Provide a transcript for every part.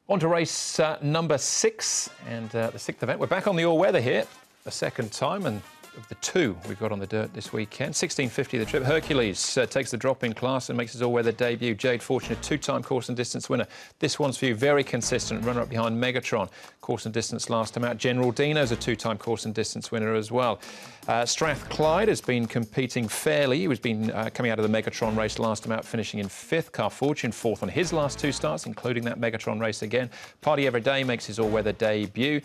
On to race number 6 and the 6th event. We're back on the all-weather here, the second time, and of the two we've got on the dirt this weekend. 1650 the trip. Hercules takes the drop in class and makes his all-weather debut. Jade Fortune, a two-time course and distance winner. This one's for you, very consistent, runner-up behind Megatron. Course and distance last time out. General Dino's a two-time course and distance winner as well. Strathclyde has been competing fairly. He was coming out of the Megatron race last time out, finishing in 5th. Car Fortune 4th on his last two starts, including that Megatron race again. Party Every Day makes his all-weather debut.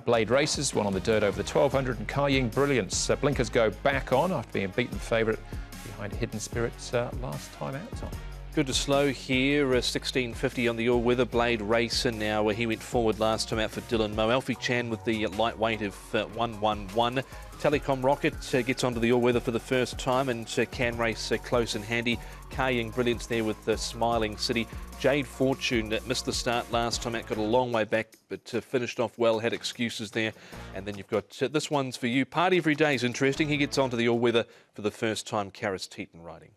Blade Races, one on the dirt over the 1200, and Kaying Brilliance. Blinkers go back on after being a beaten favourite behind Hidden Spirits last time out, Tom. Good to slow here, 1650 on the all-weather Blade Racer now, where he went forward last time out for Dylan Moe. Alfie Chan with the lightweight of 111. Telecom Rocket gets onto the all-weather for the first time and can race close and handy. Kaying Brilliance there with the Smiling City. Jade Fortune missed the start last time out, got a long way back, but finished off well, had excuses there. And then you've got this one's for you. Party Every Day is interesting. He gets onto the all-weather for the first time, Karis Teton riding.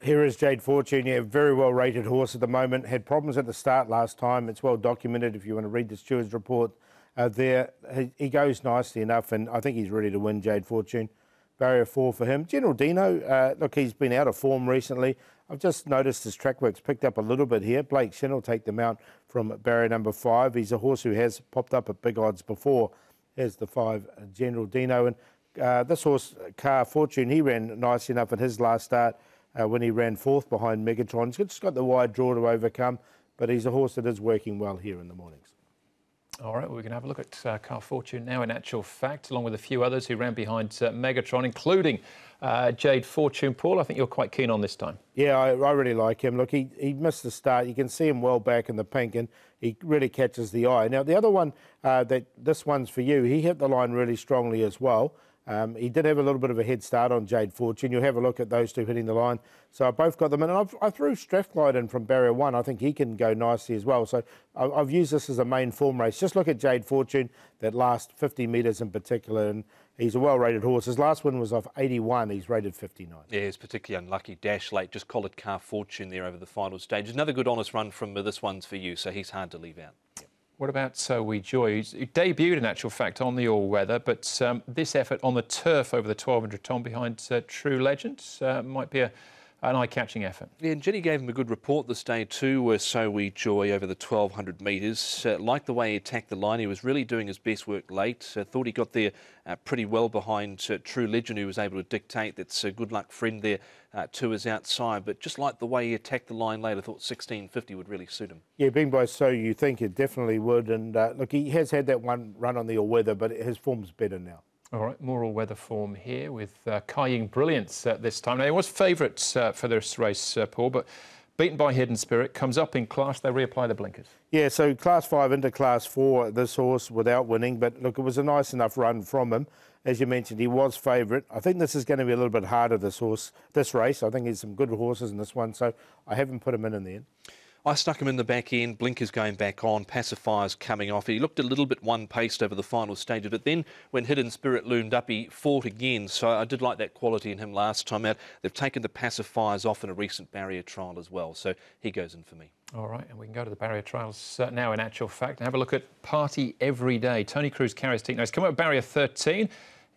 Here is Jade Fortune, yeah, very well rated horse at the moment. Had problems at the start last time. It's well documented if you want to read the steward's report there. He goes nicely enough, and I think he's ready to win, Jade Fortune. Barrier 4 for him. General Dino, look, he's been out of form recently. I've just noticed his track work's picked up a little bit here. Blake Shin will take them out from barrier number 5. He's a horse who has popped up at big odds before. Here's the 5, General Dino. And this horse, Car Fortune, he ran nice enough at his last start when he ran 4th behind Megatron. He's just got the wide draw to overcome, but he's a horse that is working well here in the mornings. All right, well, we can have a look at Car Fortune now, in actual fact, along with a few others who ran behind Megatron, including Jade Fortune. Paul, I think you're quite keen on this time. Yeah, I really like him. Look, he missed the start. You can see him well back in the pink, and he really catches the eye. Now, the other one, this one's for you, he hit the line really strongly as well. He did have a little bit of a head start on Jade Fortune. You'll have a look at those two hitting the line. So I both got them in. And I threw Strathclyde in from barrier 1. I think he can go nicely as well. So I've used this as a main form race. Just look at Jade Fortune, that last 50 metres in particular. And he's a well-rated horse. His last win was off 81. He's rated 59. Yeah, he's particularly unlucky. Dash late, just collared Car Fortune there over the final stage. Another good honest run from this one's for you, so he's hard to leave out. Yep. What about So We Joy? He debuted, in actual fact, on the all-weather, but this effort on the turf over the 1200 ton behind True Legend might be an eye-catching effort. Yeah, and Jenny gave him a good report this day too, So We Joy over the 1200 metres. Liked the way he attacked the line. He was really doing his best work late. Thought he got there pretty well behind True Legend, who was able to dictate. That's a good luck friend there to his outside. But just like the way he attacked the line late, I thought 1650 would really suit him. Yeah, being by So You Think, it definitely would. And look, he has had that one run on the all-weather, but his form's better now. All right, more all-weather form here with Kaying Brilliance this time. Now, he was favourite for this race, Paul, but beaten by Hidden Spirit, comes up in class, they reapply the blinkers. Yeah, so Class 5 into Class 4, this horse without winning, but look, it was a nice enough run from him. As you mentioned, he was favourite. I think this is going to be a little bit harder, this race. I think there's some good horses in this one, so I haven't put him in the end. I stuck him in the back end, blinkers going back on, pacifiers coming off. He looked a little bit one-paced over the final stages, but then when Hidden Spirit loomed up, he fought again. So I did like that quality in him last time out. They've taken the pacifiers off in a recent barrier trial as well, so he goes in for me. All right, and we can go to the barrier trials now, in actual fact, and have a look at Party Every Day. Tony Cruz carries Teton. He's come up with barrier 13.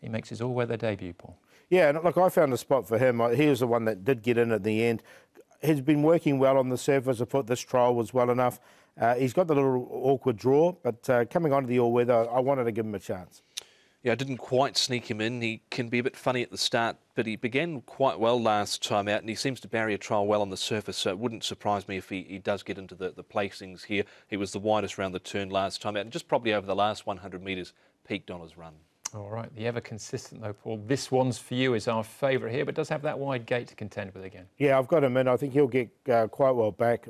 He makes his all-weather debut, Paul. Yeah, and look, I found a spot for him. He was the one that did get in at the end. He's been working well on the surface. I thought this trial was well enough. He's got the little awkward draw, but coming onto the all-weather, I wanted to give him a chance. Yeah, I didn't quite sneak him in. He can be a bit funny at the start, but he began quite well last time out, and he seems to barrier trial well on the surface, so it wouldn't surprise me if he does get into the placings here. He was the widest round the turn last time out, and just probably over the last 100 metres, peaked on his run. All right, the ever-consistent, though, Paul. This one's for you, is our favourite here, but does have that wide gate to contend with again. Yeah, I've got him in. I think he'll get quite well back,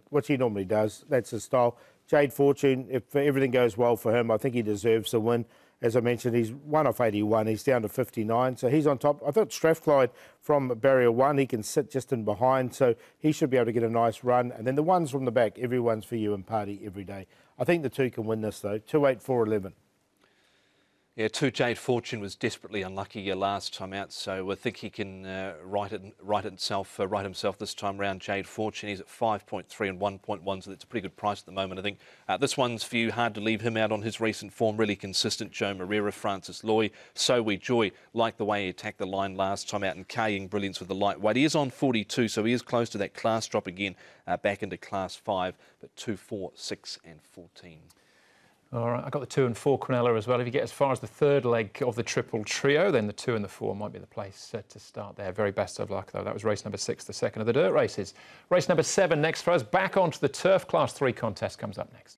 which he normally does. That's his style. Jade Fortune, if everything goes well for him, I think he deserves the win. As I mentioned, he's one off 81. He's down to 59, so he's on top. I thought Strathclyde from barrier 1, he can sit just in behind, so he should be able to get a nice run. And then the ones from the back, everyone's for you and Party Every Day. I think the two can win this, though. 2, 8, 4, 11. Yeah, 2 Jade Fortune was desperately unlucky last time out, so I think he can right himself this time round. Jade Fortune, he's at 5.3 and 1.1, so that's a pretty good price at the moment. I think this one's for you. Hard to leave him out on his recent form. Really consistent. Joe Moreira, Francis Loy, So We Joy. Like the way he attacked the line last time out, and carrying brilliance with the lightweight. He is on 42, so he is close to that class drop again, back into class 5, but 2, 4, 6 and 14. All right, I've got the 2 and 4 Quinella as well. If you get as far as the third leg of the triple trio, then the 2 and the 4 might be the place to start there. Very best of luck, though. That was race number 6, the second of the dirt races. Race number 7 next for us. Back onto the turf. Class 3 contest comes up next.